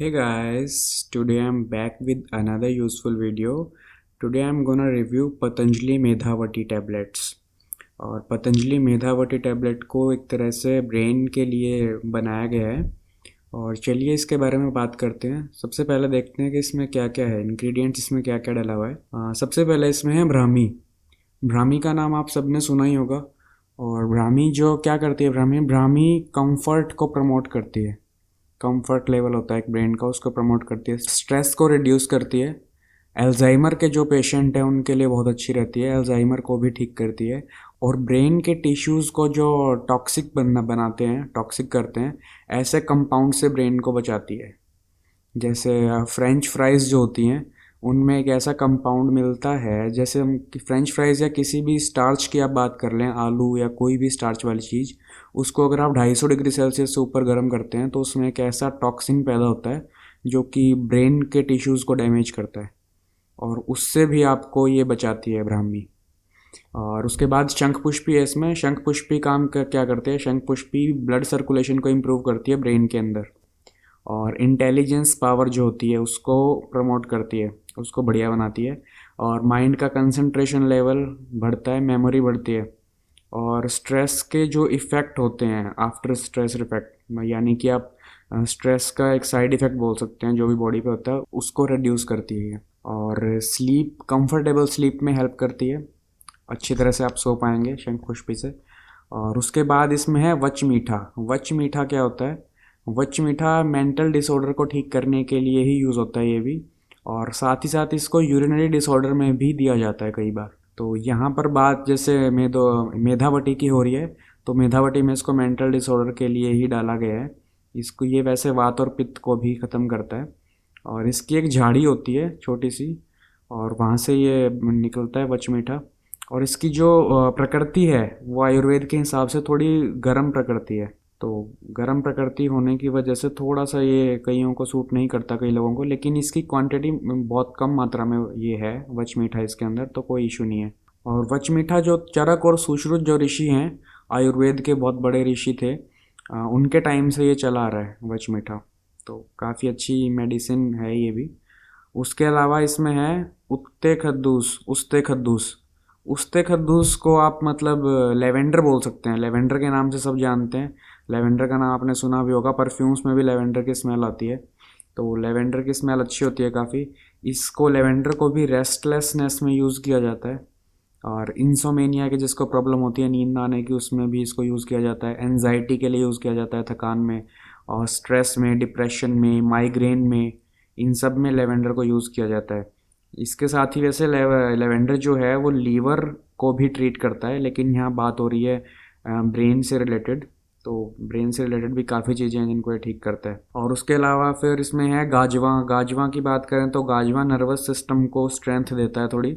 Hey guys, today I'm back with another useful video. Today I'm gonna review Patanjali मेधावटी tablets. और Patanjali मेधावटी tablet को एक तरह से ब्रेन के लिए बनाया गया है। और चलिए इसके बारे में बात करते हैं। सबसे पहले देखते हैं कि इसमें क्या क्या है, इंग्रेडिएंट्स इसमें क्या क्या डला हुआ है। सबसे पहले इसमें है ब्राह्मी। ब्राह्मी का नाम आप सबने सुना ही होगा। और ब्राह्मी जो क्या करती है, ब्राह्मी ब्राह्मी कंफर्ट को प्रमोट करती है। कंफर्ट लेवल होता है एक ब्रेन का, उसको प्रमोट करती है, स्ट्रेस को रिड्यूस करती है। अल्जाइमर के जो पेशेंट हैं उनके लिए बहुत अच्छी रहती है, अल्जाइमर को भी ठीक करती है। और ब्रेन के टिश्यूज़ को जो टॉक्सिक बनाते हैं, टॉक्सिक करते हैं, ऐसे कंपाउंड से ब्रेन को बचाती है। जैसे फ्रेंच फ्राइज़ जो होती हैं उनमें एक ऐसा कंपाउंड मिलता है, जैसे हम फ्रेंच फ्राइज़ या किसी भी स्टार्च की आप बात कर लें, आलू या कोई भी स्टार्च वाली चीज़, उसको अगर आप 250 डिग्री सेल्सियस से ऊपर गर्म करते हैं तो उसमें एक ऐसा टॉक्सिन पैदा होता है जो कि ब्रेन के टिश्यूज़ को डैमेज करता है। और उससे भी आपको ये बचाती है ब्राह्मी। और उसके बाद शंख पुष्पी है इसमें। शंख पुष्पी क्या करते हैं, शंख पुष्पी ब्लड सर्कुलेशन को इम्प्रूव करती है ब्रेन के अंदर। और इंटेलिजेंस पावर जो होती है उसको प्रमोट करती है, उसको बढ़िया बनाती है। और माइंड का कंसंट्रेशन लेवल बढ़ता है, मेमोरी बढ़ती है। और स्ट्रेस के जो इफ़ेक्ट होते हैं, आफ्टर स्ट्रेस इफेक्ट, यानी कि आप स्ट्रेस का एक साइड इफ़ेक्ट बोल सकते हैं जो भी बॉडी पे होता है, उसको रिड्यूस करती है ये। और स्लीप, कंफर्टेबल स्लीप में हेल्प करती है, अच्छी तरह से आप सो पाएंगे शंख पुष्पी से। और उसके बाद इसमें है वच मीठा। वच मीठा क्या होता है, वच मीठा मेंटल डिसऑर्डर को ठीक करने के लिए ही यूज़ होता है ये भी। और साथ ही साथ इसको यूरिनरी डिसऑर्डर में भी दिया जाता है कई बार। तो यहाँ पर बात जैसे मेधावटी की हो रही है, तो मेधावटी में इसको मेंटल डिसऑर्डर के लिए ही डाला गया है। इसको ये वैसे वात और पित्त को भी ख़त्म करता है। और इसकी एक झाड़ी होती है छोटी सी, और वहाँ से ये निकलता है वच मीठा। और इसकी जो प्रकृति है वो आयुर्वेद के हिसाब से थोड़ी गर्म प्रकृति है। तो गर्म प्रकृति होने की वजह से थोड़ा सा ये कईयों को सूट नहीं करता, कई लोगों को, लेकिन इसकी क्वांटिटी बहुत कम मात्रा में ये है वच मीठा इसके अंदर, तो कोई इशू नहीं है। और वच मीठा जो चरक और सुश्रुत जो ऋषि हैं, आयुर्वेद के बहुत बड़े ऋषि थे, उनके टाइम से ये चला आ रहा है वच मीठा। तो काफ़ी अच्छी मेडिसिन है ये भी। उसके अलावा इसमें है उत्ते खद्दूस, उस्ते खद्दूस। उस्ते खद्दूस को आप मतलब लेवेंडर बोल सकते हैं, लेवेंडर के नाम से सब जानते हैं। लेवेंडर का नाम आपने सुना भी होगा, परफ्यूम्स में भी लेवेंडर की स्मेल आती है। तो लेवेंडर की स्मेल अच्छी होती है काफ़ी। इसको लेवेंडर को भी रेस्टलेसनेस में यूज़ किया जाता है। और इंसोमेनिया की जिसको प्रॉब्लम होती है नींद ना आने की, उसमें भी इसको यूज़ किया जाता है। एनजाइटी के लिए यूज़ किया जाता है, थकान में। और स्ट्रेस में, डिप्रेशन में, माइग्रेन में, इन सब में लेवेंडर को यूज़ किया जाता है। इसके साथ ही वैसे लेवेंडर जो है वो लीवर को भी ट्रीट करता है, लेकिन यहाँ बात हो रही है ब्रेन से रिलेटेड। तो ब्रेन से रिलेटेड भी काफ़ी चीज़ें हैं जिनको ये ठीक करता है। और उसके अलावा फिर इसमें है गाजवा। गाजवा की बात करें तो गाजवा नर्वस सिस्टम को स्ट्रेंथ देता है थोड़ी।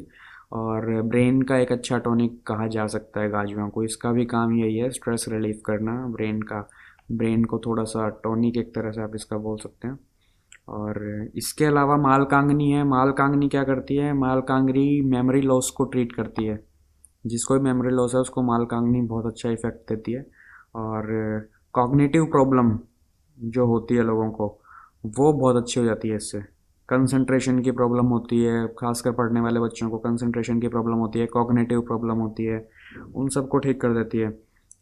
और ब्रेन का एक अच्छा टॉनिक कहा जा सकता है गाजवा को। इसका भी काम यही है, स्ट्रेस रिलीफ करना ब्रेन का। ब्रेन को थोड़ा सा टॉनिक एक तरह से आप इसका बोल सकते हैं। और इसके अलावा मालकांगनी है। मालकांगनी क्या करती है, मालकांगनी मेमोरी लॉस को ट्रीट करती है। जिसको भी मेमोरी लॉस है उसको मालकांगनी बहुत अच्छा इफेक्ट देती है। और कॉग्निटिव प्रॉब्लम जो होती है लोगों को, वो बहुत अच्छी हो जाती है इससे। कंसंट्रेशन की प्रॉब्लम होती है, खासकर पढ़ने वाले बच्चों को कंसंट्रेशन की प्रॉब्लम होती है, कॉग्निटिव प्रॉब्लम होती है, उन सब को ठीक कर देती है।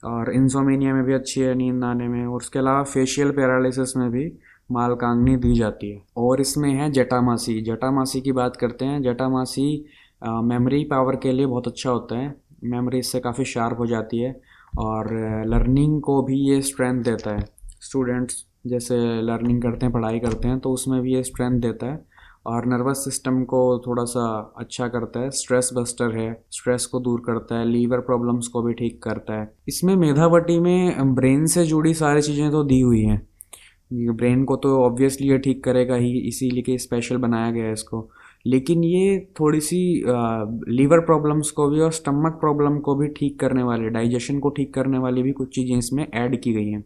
और इंसोमेनिया में भी अच्छी है, नींद आने में। और उसके अलावा फेशियल पैरालिसिस में भी मालकांगनी दी जाती है। और इसमें है जटामासी। जटामासी की बात करते हैं। जटामासी मेमोरी पावर के लिए बहुत अच्छा होता है, मेमोरी इससे काफ़ी शार्प हो जाती है। और लर्निंग को भी ये स्ट्रेंथ देता है। स्टूडेंट्स जैसे लर्निंग करते हैं, पढ़ाई करते हैं, तो उसमें भी ये स्ट्रेंथ देता है। और नर्वस सिस्टम को थोड़ा सा अच्छा करता है, स्ट्रेस बस्टर है, स्ट्रेस को दूर करता है, लीवर प्रॉब्लम्स को भी ठीक करता है। इसमें मेधावटी में ब्रेन से जुड़ी सारी चीज़ें तो दी हुई हैं। ब्रेन को तो ऑब्वियसली ये ठीक करेगा ही, इसीलिए कि स्पेशल बनाया गया है इसको। लेकिन ये थोड़ी सी लीवर प्रॉब्लम्स को भी और स्टमक प्रॉब्लम को भी ठीक करने वाले, डाइजेशन को ठीक करने वाली भी कुछ चीज़ें इसमें ऐड की गई हैं।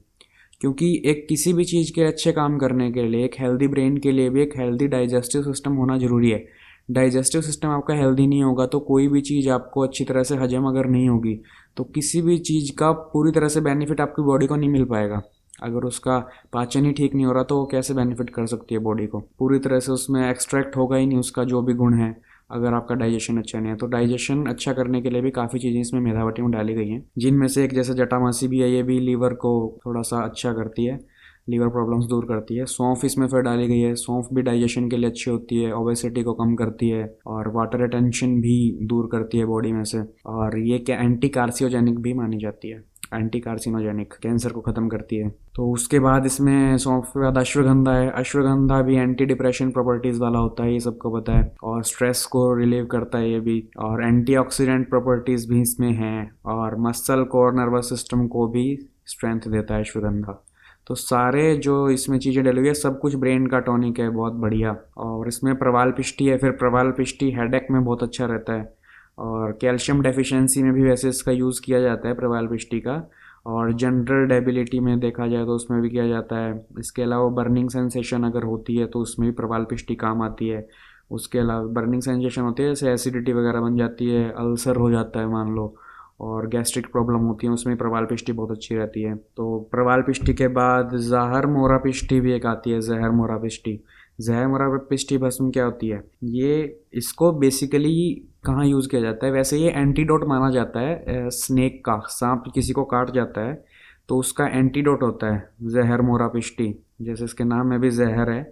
क्योंकि एक किसी भी चीज़ के अच्छे काम करने के लिए, एक हेल्दी ब्रेन के लिए भी एक हेल्दी डाइजेस्टिव सिस्टम होना ज़रूरी है। डाइजेस्टिव सिस्टम आपका हेल्दी नहीं होगा तो कोई भी चीज़ आपको अच्छी तरह से हजम अगर नहीं होगी, तो किसी भी चीज़ का पूरी तरह से बेनिफिट आपकी बॉडी को नहीं मिल पाएगा। अगर उसका पाचन ही ठीक नहीं हो रहा तो वो कैसे बेनिफिट कर सकती है बॉडी को, पूरी तरह से उसमें एक्सट्रैक्ट होगा ही नहीं उसका जो भी गुण है अगर आपका डाइजेशन अच्छा नहीं है। तो डाइजेशन अच्छा करने के लिए भी काफ़ी चीज़ें इसमें मेधावटी में डाली गई हैं, जिनमें से एक जैसे जटामासी भी है, ये भी लीवर को थोड़ा सा अच्छा करती है, लीवर प्रॉब्लम्स दूर करती है। सौंफ इसमें फिर डाली गई है, सौंफ भी डाइजेशन के लिए अच्छी होती है, ओबेसिटी को कम करती है और वाटर रिटेंशन भी दूर करती है बॉडी में से। और ये क्या एंटी कार्सियोजेनिक भी मानी जाती है, एंटी कार्सिनोजेनिक, कैंसर को ख़त्म करती है। तो उसके बाद इसमें सौंफ के बाद अश्वगंधा है, अश्वगंधा भी एंटी डिप्रेशन प्रॉपर्टीज़ वाला होता है, ये सबको पता है, और स्ट्रेस को रिलीव करता है ये भी, और एंटीऑक्सीडेंट प्रॉपर्टीज़ भी इसमें हैं, और मसल को और नर्वस सिस्टम को भी स्ट्रेंथ देता है अश्वगंधा। तो सारे जो इसमें चीज़ें डली हुई है सब कुछ ब्रेन का टॉनिक है, बहुत बढ़िया। और इसमें प्रवाल पिष्टी है, फिर प्रवाल पिष्टी हेडेक में बहुत अच्छा रहता है, और कैल्शियम डेफिशिएंसी में भी वैसे इसका यूज़ किया जाता है प्रवाल पिष्टी का, और जनरल डेबिलिटी में देखा जाए तो उसमें भी किया जाता है। इसके अलावा बर्निंग सेंसेशन अगर होती है तो उसमें भी प्रवाल पिष्टी काम आती है। उसके अलावा बर्निंग सेंसेशन होती है जैसे एसिडिटी वगैरह बन जाती है, अल्सर हो जाता है मान लो, और गैस्ट्रिक प्रॉब्लम होती है, उसमें प्रवाल पिष्टी बहुत अच्छी रहती है। तो प्रवाल पिष्टी के बाद ज़हर मोरा पिष्टी भी एक आती है, जहर मोरा पिष्टी। जहर मोरा पिष्टी भस्म क्या होती है, ये इसको बेसिकली कहाँ यूज़ किया जाता है, वैसे ये एंटीडोट माना जाता है स्नेक का, सांप किसी को काट जाता है तो उसका एंटीडोट होता है जहर मोरा पिष्टी, जैसे इसके नाम में भी जहर है,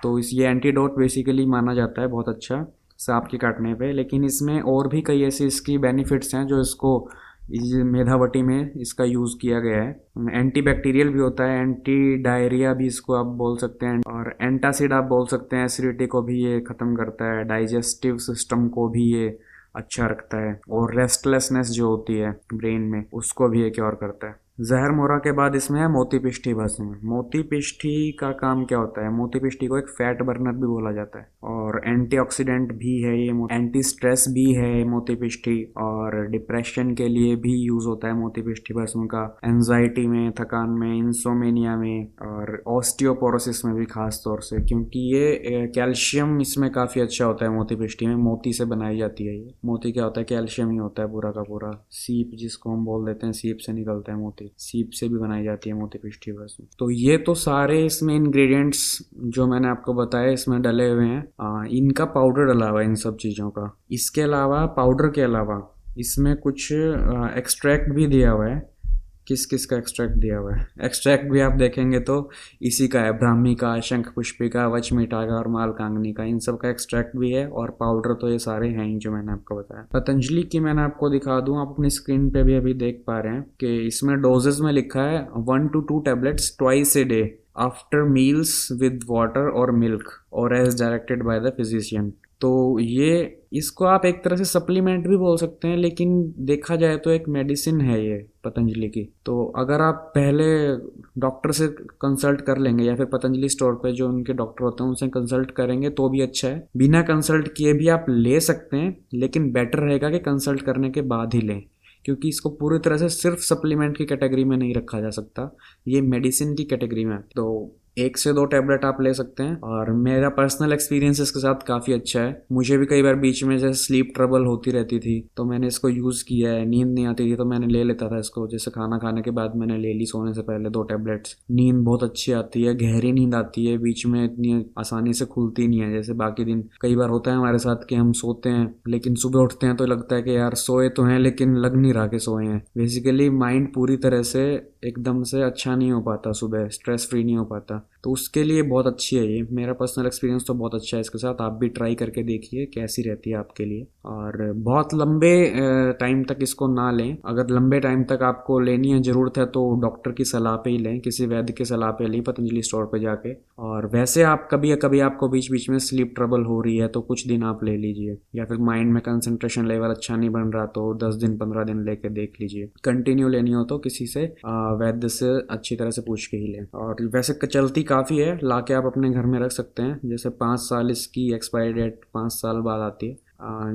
तो इस ये एंटीडोट बेसिकली माना जाता है बहुत अच्छा सांप के काटने पे। लेकिन इसमें और भी कई ऐसी इसकी बेनिफिट्स हैं जो इसको इस मेधावटी में इसका यूज़ किया गया है। एंटी बैक्टीरियल भी होता है, एंटी डायरिया भी इसको आप बोल सकते हैं, और एंटासिड आप बोल सकते हैं, एसिडिटी को भी ये ख़त्म करता है, डाइजेस्टिव सिस्टम को भी ये अच्छा रखता है, और रेस्टलेसनेस जो होती है ब्रेन में उसको भी ये क्योर करता है। जहर मोरा के बाद इसमें है मोती पिष्ठी भस्म। मोती पिष्ठी का काम क्या होता है, मोती पिष्ठी को एक फैट बर्नर भी बोला जाता है, और एंटीऑक्सीडेंट भी है ये, एंटी स्ट्रेस भी है मोती पिष्ठी, और डिप्रेशन के लिए भी यूज होता है मोती पिष्ठी भस्म का, एंजाइटी में, थकान में, इंसोमेनिया में, और ऑस्टियोपोरोसिस में भी खास तौर से, क्योंकि ये कैल्शियम इसमें काफ़ी अच्छा होता है मोती पिष्ठी में, मोती से बनाई जाती है ये। मोती क्या होता है, कैल्शियम ही होता है पूरा का पूरा, सीप जिसको हम बोल देते हैं, सीप से निकलता है मोती, सीप से भी बनाई जाती है मोती पिष्ठी भस्म। तो ये तो सारे इसमें इंग्रेडिएंट्स जो मैंने आपको बताया इसमें डले हुए हैं। इनका पाउडर डला हुआ है इन सब चीज़ों का। इसके अलावा, पाउडर के अलावा इसमें कुछ एक्सट्रैक्ट भी दिया हुआ है। किस किस का एक्सट्रैक्ट दिया हुआ है, एक्सट्रैक्ट भी आप देखेंगे तो इसी का है, ब्राह्मी का, शंख पुष्पिका, वचमिटा का और मालकांगनी का, इन सब का एक्सट्रैक्ट भी है, और पाउडर तो ये सारे हैं ही जो मैंने आपको बताया। पतंजलि की मैंने आपको दिखा दूं, आप अपनी स्क्रीन पे भी अभी देख पा रहे हैं कि इसमें डोजेस में लिखा है 1 to 2 tablets twice a day after meals with water और मिल्क और as directed by the physician. तो ये, इसको आप एक तरह से सप्लीमेंट भी बोल सकते हैं, लेकिन देखा जाए तो एक मेडिसिन है ये पतंजलि की। तो अगर आप पहले डॉक्टर से कंसल्ट कर लेंगे, या फिर पतंजलि स्टोर पे जो उनके डॉक्टर होते हैं उनसे कंसल्ट करेंगे तो भी अच्छा है, बिना कंसल्ट किए भी आप ले सकते हैं, लेकिन बेटर रहेगा कि कंसल्ट करने के बाद ही लें, क्योंकि इसको पूरी तरह से सिर्फ सप्लीमेंट की कैटेगरी में नहीं रखा जा सकता, ये मेडिसिन की कैटेगरी में। तो 1 से 2 टैबलेट आप ले सकते हैं, और मेरा पर्सनल एक्सपीरियंस इसके साथ काफ़ी अच्छा है। मुझे भी कई बार बीच में जैसे स्लीप ट्रबल होती रहती थी तो मैंने इसको यूज़ किया है, नींद नहीं आती थी तो मैंने ले लेता था इसको, जैसे खाना खाने के बाद मैंने ले ली सोने से पहले 2 टैबलेट्स। नींद बहुत अच्छी आती है, गहरी नींद आती है, बीच में इतनी आसानी से खुलती नहीं है जैसे बाकी दिन। कई बार होता है हमारे साथ कि हम सोते हैं लेकिन सुबह उठते हैं तो लगता है कि यार सोए तो हैं लेकिन लग नहीं रहा कि सोए हैं। बेसिकली माइंड पूरी तरह से एकदम से अच्छा नहीं हो पाता, सुबह स्ट्रेस फ्री नहीं हो पाता, तो उसके लिए बहुत अच्छी है ये। मेरा पर्सनल एक्सपीरियंस तो बहुत अच्छा है इसके साथ, आप भी ट्राई करके देखिए कैसी रहती है आपके लिए। और बहुत लंबे टाइम तक इसको ना लें, अगर लंबे टाइम तक आपको लेनी है ज़रूरत है तो डॉक्टर की सलाह पे ही लें, किसी वैद्य की सलाह पे लें पतंजलि स्टोर पे जाके। और वैसे आप कभी कभी आपको बीच बीच में स्लीप ट्रबल हो रही है तो कुछ दिन आप ले लीजिए, या फिर माइंड में कंसंट्रेशन लेवल अच्छा नहीं बन रहा तो 10 दिन 15 दिन लेके देख लीजिए। कंटिन्यू लेनी हो तो किसी से वैद्य से अच्छी तरह से पूछ के ही लें। और वैसे चलती काफ़ी है, ला के आप अपने घर में रख सकते हैं, जैसे 5 साल इसकी एक्सपायरी डेट 5 साल बाद आती है।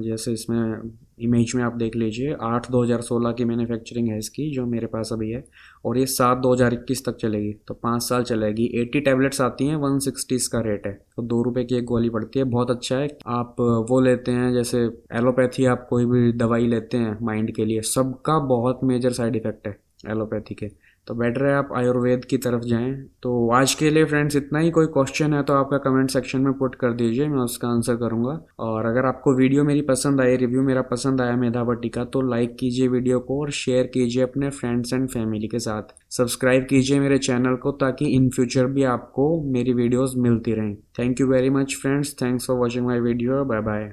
जैसे इसमें इमेज में आप देख लीजिए 8/2016 की मैन्युफैक्चरिंग है इसकी जो मेरे पास अभी है, और ये 7/2021 तक चलेगी, तो 5 साल चलेगी। 80 टैबलेट्स आती हैं, 160 इसका रेट है, तो 2 रुपये की एक गोली पड़ती है, बहुत अच्छा है। आप वो लेते हैं जैसे एलोपैथी, आप कोई भी दवाई लेते हैं माइंड के लिए, सबका बहुत मेजर साइड इफ़ेक्ट है एलोपैथी के, तो बेटर है आप आयुर्वेद की तरफ जाएं। तो आज के लिए फ्रेंड्स इतना ही। कोई क्वेश्चन है तो आपका कमेंट सेक्शन में पुट कर दीजिए, मैं उसका आंसर करूंगा। और अगर आपको वीडियो मेरी पसंद आई, रिव्यू मेरा पसंद आया मेधावटी का, तो लाइक कीजिए वीडियो को और शेयर कीजिए अपने फ्रेंड्स एंड फैमिली के साथ। सब्सक्राइब कीजिए मेरे चैनल को ताकि इन फ्यूचर भी आपको मेरी वीडियोस मिलती रहें। Thank you very much friends, thanks for watching my video, bye bye.